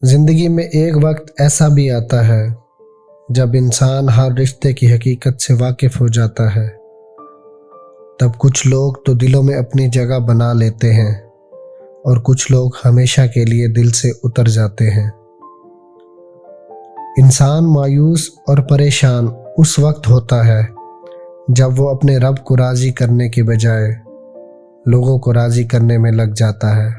ज़िंदगी में एक वक्त ऐसा भी आता है जब इंसान हर रिश्ते की हकीकत से वाकिफ़ हो जाता है। तब कुछ लोग तो दिलों में अपनी जगह बना लेते हैं और कुछ लोग हमेशा के लिए दिल से उतर जाते हैं। इंसान मायूस और परेशान उस वक्त होता है जब वो अपने रब को राज़ी करने के बजाय लोगों को राज़ी करने में लग जाता है।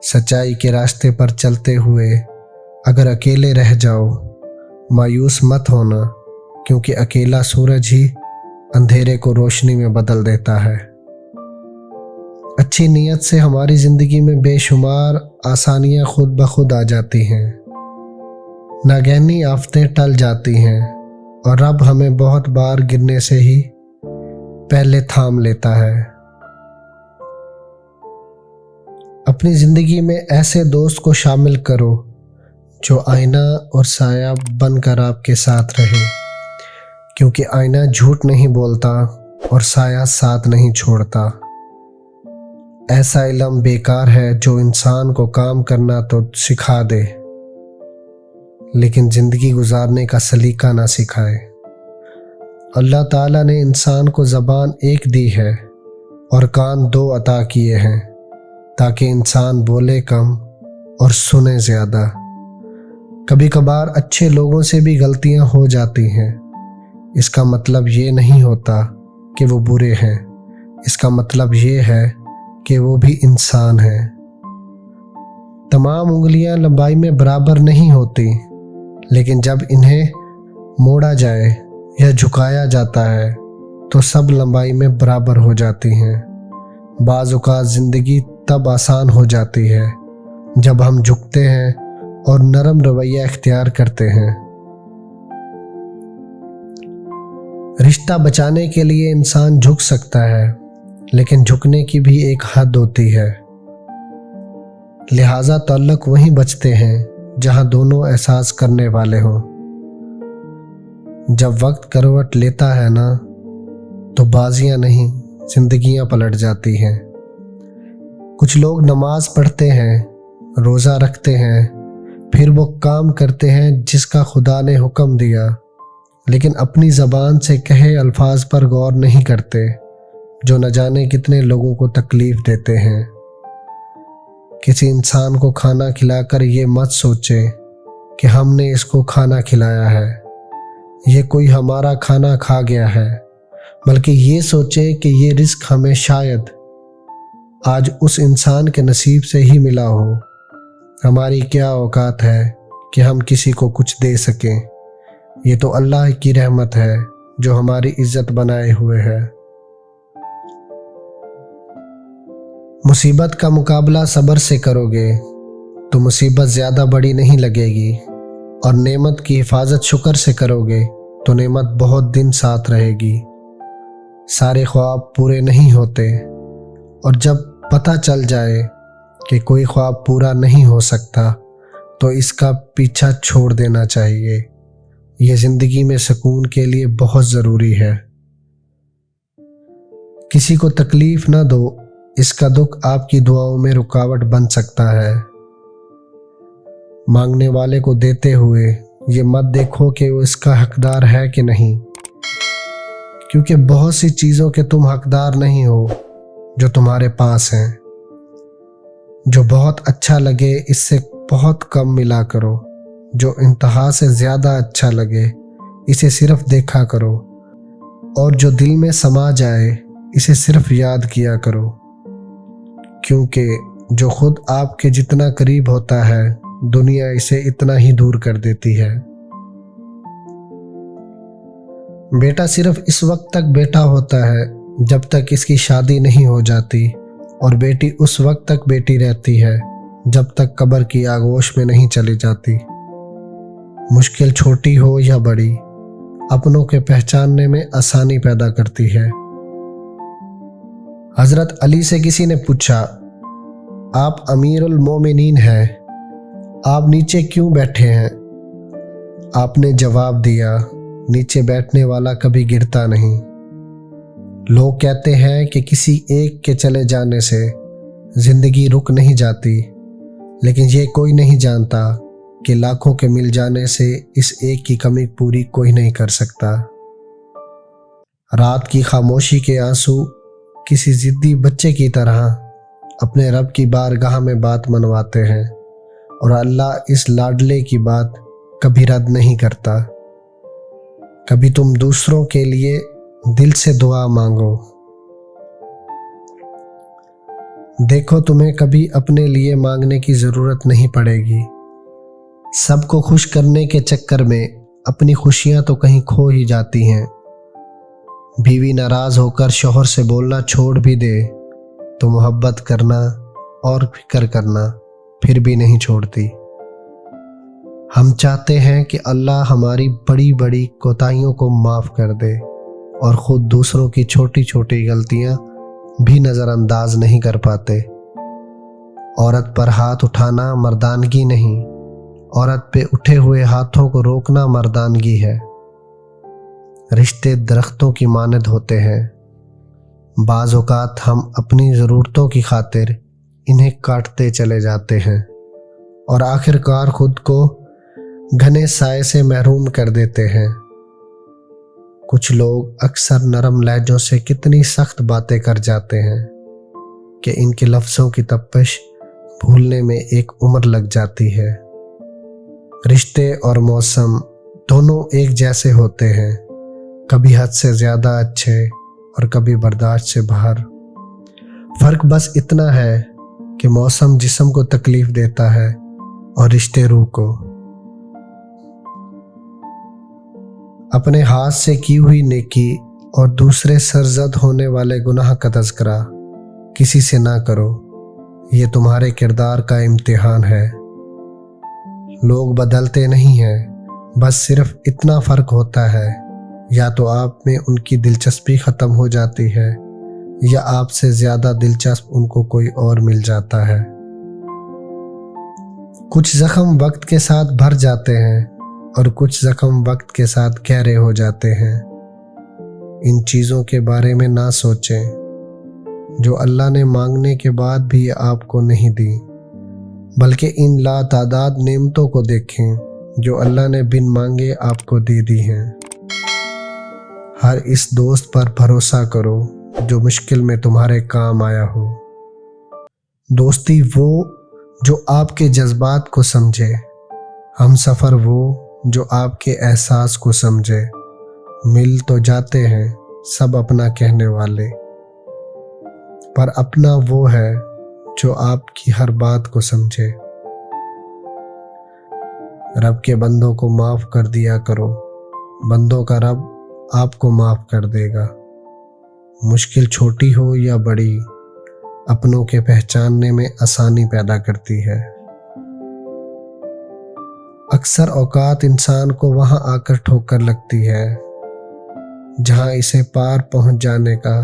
सच्चाई के रास्ते पर चलते हुए अगर अकेले रह जाओ, मायूस मत होना, क्योंकि अकेला सूरज ही अंधेरे को रोशनी में बदल देता है। अच्छी नीयत से हमारी ज़िंदगी में बेशुमार आसानियाँ खुद ब खुद आ जाती हैं, नागहनी आफतें टल जाती हैं और रब हमें बहुत बार गिरने से ही पहले थाम लेता है। अपनी ज़िंदगी में ऐसे दोस्त को शामिल करो जो आईना और साया बनकर आपके साथ रहे, क्योंकि आईना झूठ नहीं बोलता और साया साथ नहीं छोड़ता। ऐसा इल्म बेकार है जो इंसान को काम करना तो सिखा दे, लेकिन ज़िंदगी गुजारने का सलीका ना सिखाए। अल्लाह ताला ने इंसान को ज़बान एक दी है और कान दो अता किए हैं, ताकि इंसान बोले कम और सुने ज़्यादा। कभी कभार अच्छे लोगों से भी गलतियां हो जाती हैं। इसका मतलब ये नहीं होता कि वो बुरे हैं, इसका मतलब ये है कि वो भी इंसान हैं। तमाम उंगलियां लंबाई में बराबर नहीं होती, लेकिन जब इन्हें मोड़ा जाए या झुकाया जाता है तो सब लंबाई में बराबर हो जाती हैं। बाज़ औक़ात ज़िंदगी तब आसान हो जाती है जब हम झुकते हैं और नरम रवैया इख्तियार करते हैं। रिश्ता बचाने के लिए इंसान झुक सकता है, लेकिन झुकने की भी एक हद होती है। लिहाजा ताल्लुक वहीं बचते हैं जहां दोनों एहसास करने वाले हों। जब वक्त करवट लेता है ना, तो बाजियां नहीं जिंदगियां पलट जाती हैं। कुछ लोग नमाज पढ़ते हैं, रोज़ा रखते हैं, फिर वो काम करते हैं जिसका खुदा ने हुक्म दिया, लेकिन अपनी ज़बान से कहे अल्फाज पर गौर नहीं करते, जो न जाने कितने लोगों को तकलीफ़ देते हैं। किसी इंसान को खाना खिलाकर ये मत सोचे कि हमने इसको खाना खिलाया है, ये कोई हमारा खाना खा गया है, बल्कि ये सोचे कि ये रिस्क हमें शायद आज उस इंसान के नसीब से ही मिला हो। हमारी क्या औकात है कि हम किसी को कुछ दे सकें। ये तो अल्लाह की रहमत है जो हमारी इज्जत बनाए हुए है। मुसीबत का मुकाबला सब्र से करोगे तो मुसीबत ज़्यादा बड़ी नहीं लगेगी, और नेमत की हिफाजत शुक्र से करोगे तो नेमत बहुत दिन साथ रहेगी। सारे ख्वाब पूरे नहीं होते, और जब पता चल जाए कि कोई ख्वाब पूरा नहीं हो सकता तो इसका पीछा छोड़ देना चाहिए। ये ज़िंदगी में सुकून के लिए बहुत ज़रूरी है। किसी को तकलीफ़ ना दो, इसका दुख आपकी दुआओं में रुकावट बन सकता है। मांगने वाले को देते हुए ये मत देखो कि वो इसका हकदार है कि नहीं, क्योंकि बहुत सी चीज़ों के तुम हकदार नहीं हो जो तुम्हारे पास हैं। जो बहुत अच्छा लगे इससे बहुत कम मिला करो, जो इंतहा से ज़्यादा अच्छा लगे इसे सिर्फ देखा करो, और जो दिल में समा जाए इसे सिर्फ याद किया करो, क्योंकि जो खुद आपके जितना करीब होता है दुनिया इसे इतना ही दूर कर देती है। बेटा सिर्फ इस वक्त तक बेटा होता है जब तक इसकी शादी नहीं हो जाती, और बेटी उस वक्त तक बेटी रहती है जब तक कब्र की आगोश में नहीं चली जाती। मुश्किल छोटी हो या बड़ी, अपनों के पहचानने में आसानी पैदा करती है। हज़रत अली से किसी ने पूछा, आप अमीरुल मोमिनीन हैं, आप नीचे क्यों बैठे हैं? आपने जवाब दिया, नीचे बैठने वाला कभी गिरता नहीं। लोग कहते हैं कि किसी एक के चले जाने से ज़िंदगी रुक नहीं जाती, लेकिन ये कोई नहीं जानता कि लाखों के मिल जाने से इस एक की कमी पूरी कोई नहीं कर सकता। रात की खामोशी के आंसू किसी जिद्दी बच्चे की तरह अपने रब की बारगाह में बात मनवाते हैं, और अल्लाह इस लाडले की बात कभी रद्द नहीं करता। कभी तुम दूसरों के लिए दिल से दुआ मांगो, देखो तुम्हें कभी अपने लिए मांगने की ज़रूरत नहीं पड़ेगी। सबको खुश करने के चक्कर में अपनी खुशियां तो कहीं खो ही जाती हैं। बीवी नाराज़ होकर शौहर से बोलना छोड़ भी दे तो मोहब्बत करना और फिक्र करना फिर भी नहीं छोड़ती। हम चाहते हैं कि अल्लाह हमारी बड़ी बड़ी कोताहियों को माफ़ कर दे और ख़ुद दूसरों की छोटी छोटी गलतियां भी नज़रअंदाज नहीं कर पाते। औरत पर हाथ उठाना मर्दानगी नहीं, औरत पे उठे हुए हाथों को रोकना मर्दानगी है। रिश्ते दरख्तों की मानद होते हैं, बाज़ औक़ात हम अपनी ज़रूरतों की खातिर इन्हें काटते चले जाते हैं और आखिरकार खुद को घने साए से महरूम कर देते हैं। कुछ लोग अक्सर नरम लहजों से कितनी सख्त बातें कर जाते हैं कि इनके लफ्ज़ों की तपश भूलने में एक उम्र लग जाती है। रिश्ते और मौसम दोनों एक जैसे होते हैं, कभी हद से ज़्यादा अच्छे और कभी बर्दाश्त से बाहर। फ़र्क बस इतना है कि मौसम जिस्म को तकलीफ़ देता है और रिश्ते रूह को। अपने हाथ से की हुई नेकी और दूसरे सरजद होने वाले गुनाह का तज़किरा किसी से ना करो, ये तुम्हारे किरदार का इम्तिहान है। लोग बदलते नहीं हैं, बस सिर्फ इतना फ़र्क होता है, या तो आप में उनकी दिलचस्पी ख़त्म हो जाती है या आपसे ज़्यादा दिलचस्प उनको कोई और मिल जाता है। कुछ ज़ख्म वक्त के साथ भर जाते हैं और कुछ ज़ख्म वक्त के साथ गहरे हो जाते हैं। इन चीज़ों के बारे में ना सोचें जो अल्लाह ने मांगने के बाद भी आपको नहीं दी, बल्कि इन लातादाद नेमतों को देखें जो अल्लाह ने बिन मांगे आपको दे दी हैं। हर इस दोस्त पर भरोसा करो जो मुश्किल में तुम्हारे काम आया हो। दोस्ती वो जो आपके जज्बात को समझे, हम सफ़र वो जो आपके एहसास को समझे। मिल तो जाते हैं सब अपना कहने वाले, पर अपना वो है जो आपकी हर बात को समझे। रब के बंदों को माफ़ कर दिया करो, बंदों का रब आपको माफ़ कर देगा। मुश्किल छोटी हो या बड़ी, अपनों के पहचानने में आसानी पैदा करती है। अक्सर औकात इंसान को वहाँ आकर ठोकर लगती है जहाँ इसे पार पहुँच जाने का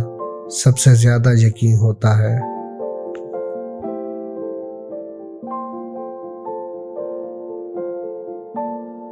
सबसे ज़्यादा यकीन होता है।